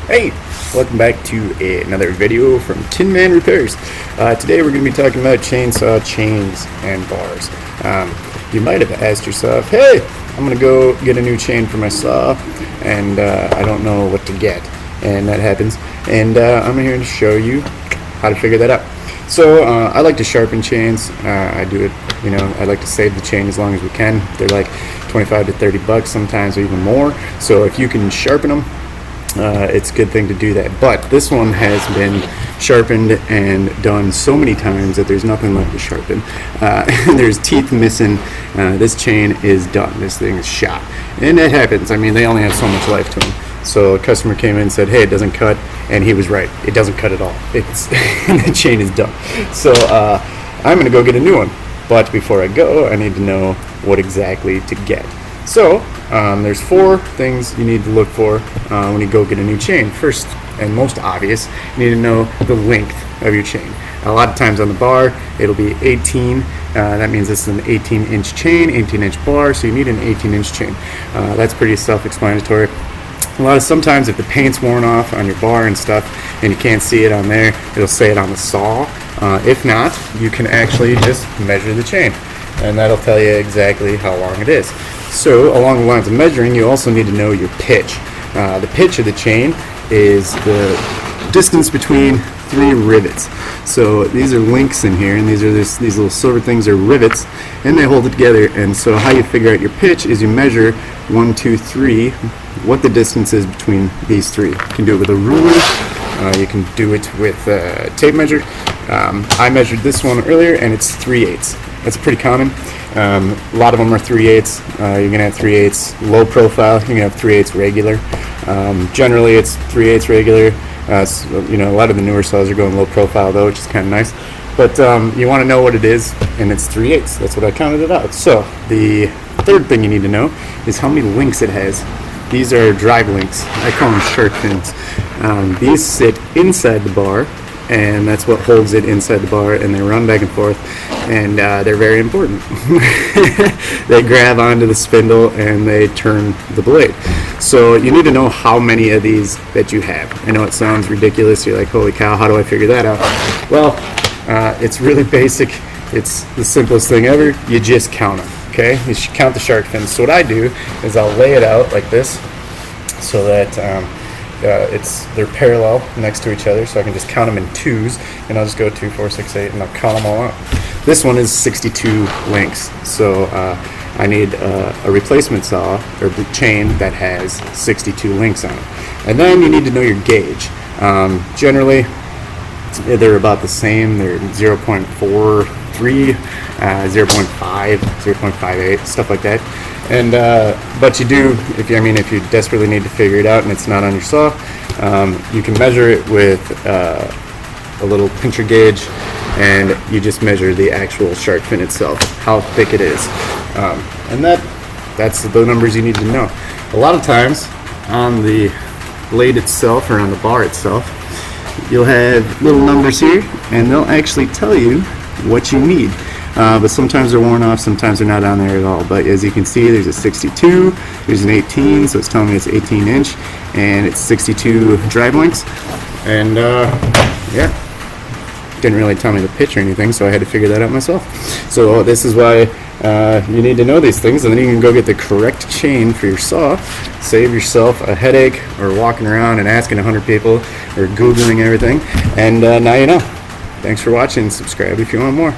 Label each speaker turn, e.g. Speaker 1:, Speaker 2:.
Speaker 1: Hey, welcome back to another video from Tin Man Repairs. Today we're going to be talking about chainsaw chains and bars. You might have asked yourself, hey, I'm going to go get a new chain for my saw and I don't know what to get, and that happens, and I'm here to show you how to figure that out. So I like to sharpen chains. I do it, I like to save the chain as long as we can. They're like 25 to 30 bucks sometimes, or even more. So if you can sharpen them, it's a good thing to do that. But this one has been sharpened and done so many times that there's nothing left to sharpen. There's teeth missing. This chain is done. This thing is shot, and that happens. I mean, they only have so much life to them. So a customer came in and said, hey, it doesn't cut, and he was right. It doesn't cut at all. It's the chain is done. So I'm gonna go get a new one. But before I go, I need to know what exactly to get. So there's 4 things you need to look for when you go get a new chain. First and most obvious, you need to know the length of your chain. A lot of times on the bar, it'll be 18. That means this is an 18-inch chain, 18-inch bar, so you need an 18-inch chain. That's pretty self-explanatory. Sometimes if the paint's worn off on your bar and stuff and you can't see it on there, it'll say it on the saw. If not, you can actually just measure the chain, and that'll tell you exactly how long it is. So along the lines of measuring, you also need to know your pitch. The pitch of the chain is the distance between 3 rivets. So these are links in here, and these little silver things are rivets, and they hold it together. And so how you figure out your pitch is you measure 1, 2, 3, what the distance is between these 3. You can do it with a ruler. You can do it with a tape measure. I measured this one earlier, and it's 3/8. That's pretty common. A lot of them are 3/8. You're gonna have 3/8 low profile. You're gonna have 3/8 regular. Generally, it's 3/8 regular. A lot of the newer saws are going low profile though, which is kind of nice. But you want to know what it is, and it's 3/8. That's what I counted it out. So the third thing you need to know is how many links it has. These are drive links. I call them shark fins. These sit inside the bar, and that's what holds it inside the bar, and they run back and forth, and they're very important. They grab onto the spindle and they turn the blade. So you need to know how many of these that you have. I know it sounds ridiculous. You're like, holy cow, how do I figure that out? Well, it's really basic. It's the simplest thing ever. You just count them. Okay, you should count the shark fins. So what I do is I'll lay it out like this, so that they're parallel next to each other, so I can just count them in 2s, and I'll just go 2, 4, 6, 8, and I'll count them all out. This one is 62 links, so I need a replacement saw or chain that has 62 links on it. And then you need to know your gauge. Generally, they're about the same. They're 0.43, 0.5, 0.58, stuff like that. And but you do, if you desperately need to figure it out and it's not on your saw, you can measure it with a little pincher gauge, and you just measure the actual shark fin itself, how thick it is, and that's the numbers you need to know. A lot of times on the blade itself or on the bar itself, you'll have little numbers here, and they'll actually tell you what you need. But sometimes they're worn off, sometimes they're not on there at all. But as you can see, there's a 62, there's an 18, so it's telling me it's 18-inch, and it's 62 drive links. And didn't really tell me the pitch or anything, so I had to figure that out myself. So this is why you need to know these things, and then you can go get the correct chain for your saw, save yourself a headache or walking around and asking 100 people or Googling everything, and now you know. Thanks for watching. Subscribe if you want more.